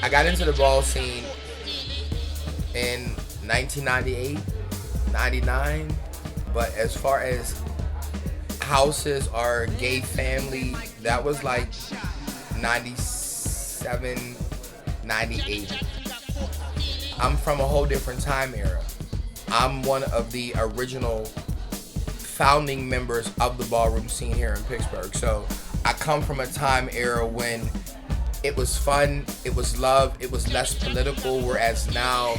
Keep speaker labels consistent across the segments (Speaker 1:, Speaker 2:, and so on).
Speaker 1: I got into the ball scene in 1998, 99, but as far as houses or gay family, that was like 97, 98. I'm from a whole different time era. I'm one of the original founding members of the ballroom scene here in Pittsburgh. So I come from a time era when it was fun, it was love, it was less political, whereas now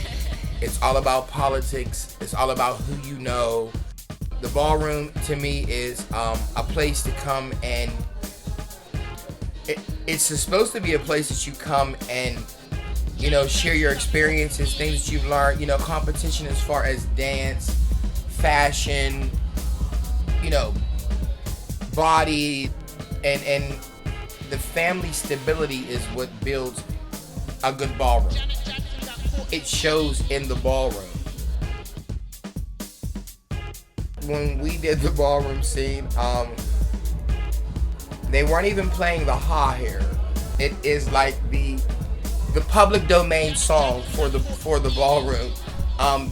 Speaker 1: it's all about politics, it's all about who you know. The ballroom to me is a place to come, and it's supposed to be a place that you come and, you know, share your experiences, things that you've learned, you know, competition as far as dance, fashion, you know, body, and the family stability is what builds a good ballroom. It shows in the ballroom. When we did the ballroom scene, they weren't even playing the ha here. It is like the public domain song for the ballroom.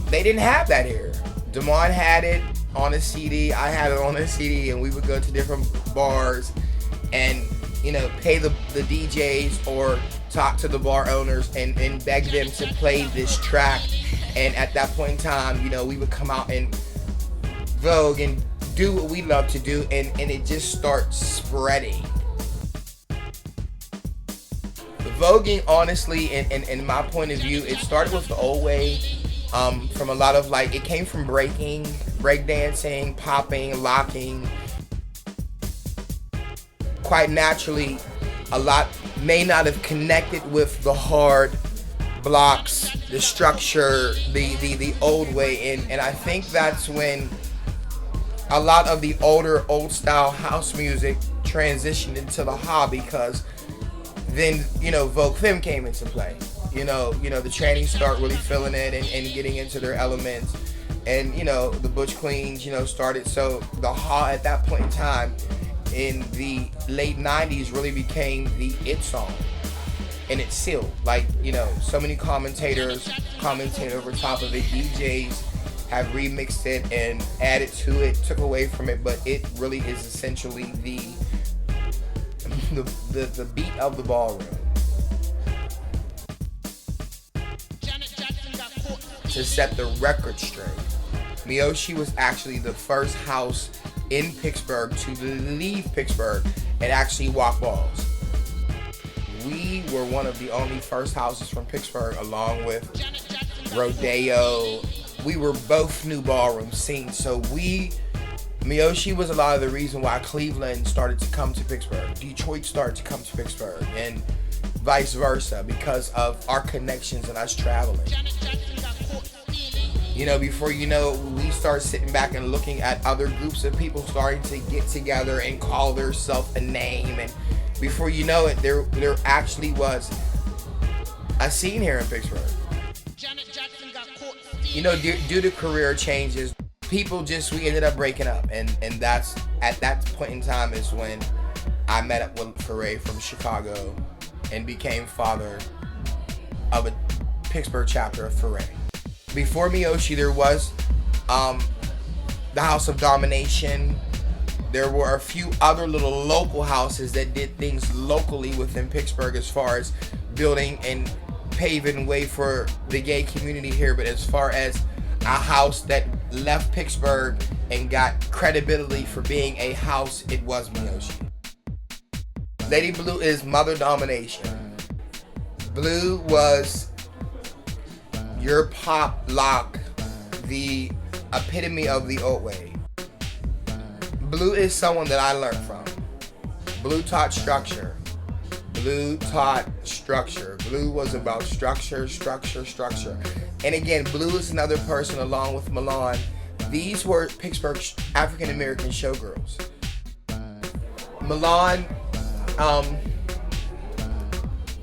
Speaker 1: They didn't have that here. Damon had it on a CD, I had it on a CD, and we would go to different bars and, you know, pay the DJs or talk to the bar owners and beg them to play this track. And at that point in time, you know, we would come out and Vogue and do what we love to do, and it just starts spreading. The voguing, honestly, in my point of view, it started with the old way, from a lot of, like, it came from breakdancing, popping, locking. Quite naturally, a lot may not have connected with the hard blocks, the structure, the old way, and I think that's when a lot of the old style house music transitioned into the hobby, because then, you know, Vogue Femme came into play. You know, the trannies start really feeling it and getting into their elements, and, you know, the Butch Queens, you know, started. So the ha at that point in time in the late 90s really became the it song, and it's still, like, you know, so many commentators commented over top of it. DJs have remixed it and added to it, took away from it, but it really is essentially the beat of the ballroom. To set the record straight, Miyoshi was actually the first house in Pittsburgh to leave Pittsburgh and actually walk balls. We were one of the only first houses from Pittsburgh, along with Rodeo. We were both new ballroom scenes, so Miyoshi was a lot of the reason why Cleveland started to come to Pittsburgh, Detroit started to come to Pittsburgh, and vice versa, because of our connections and us traveling. You know, before you know, we start sitting back and looking at other groups of people starting to get together and call themselves a name, and before you know it, there actually was a scene here in Pittsburgh. You know, due to career changes, we ended up breaking up, and that's, at that point in time, is when I met up with Foray from Chicago and became father of a Pittsburgh chapter of Foray. Before Miyoshi, there was the House of Domination. There were a few other little local houses that did things locally within Pittsburgh as far as building and paving way for the gay community here. But as far as a house that left Pittsburgh and got credibility for being a house, it was Miyoshi. Lady Blue is Mother Domination. Blue was your pop lock, the epitome of the old way. Blue is someone that I learned from. Blue taught structure. Blue taught structure. Blue was about structure. And again, Blue is another person along with Milan. These were Pittsburgh's African American showgirls. Milan,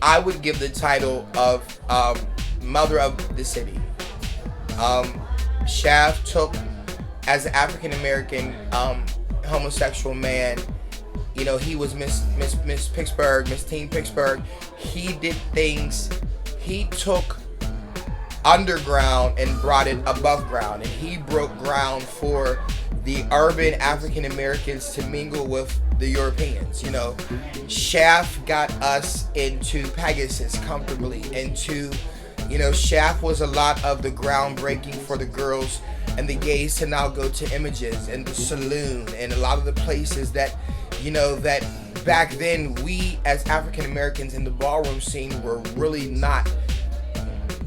Speaker 1: I would give the title of mother of the city. Shaft took, as an African American homosexual man, you know, he was Miss Pittsburgh, Miss Teen Pittsburgh. He did things he took underground and brought it above ground, and he broke ground for the urban African Americans to mingle with the Europeans. You know, Shaft got us into Pegasus comfortably, into, you know, Shaft was a lot of the groundbreaking for the girls and the gays to now go to Images and the Saloon and a lot of the places that, you know, that back then we as African Americans in the ballroom scene were really not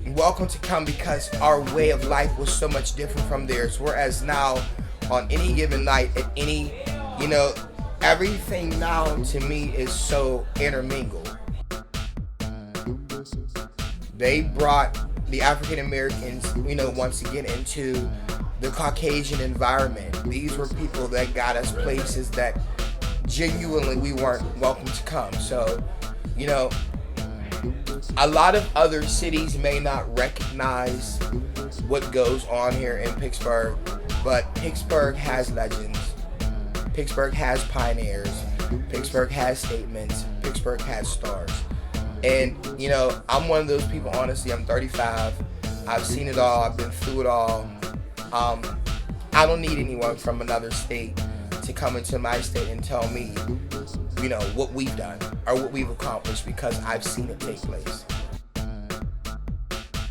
Speaker 1: welcome to come, because our way of life was so much different from theirs. Whereas now, on any given night, at any, you know, everything now to me is so intermingled. They brought the African Americans, you know, once again into the Caucasian environment. These were people that got us places that genuinely we weren't welcome to come. So, you know, a lot of other cities may not recognize what goes on here in Pittsburgh, but Pittsburgh has legends. Pittsburgh has pioneers. Pittsburgh has statements. Pittsburgh has stars. And, you know, I'm one of those people, honestly. I'm 35. I've seen it all. I've been through it all. I don't need anyone from another state to come into my state and tell me, you know, what we've done or what we've accomplished, because I've seen it take place.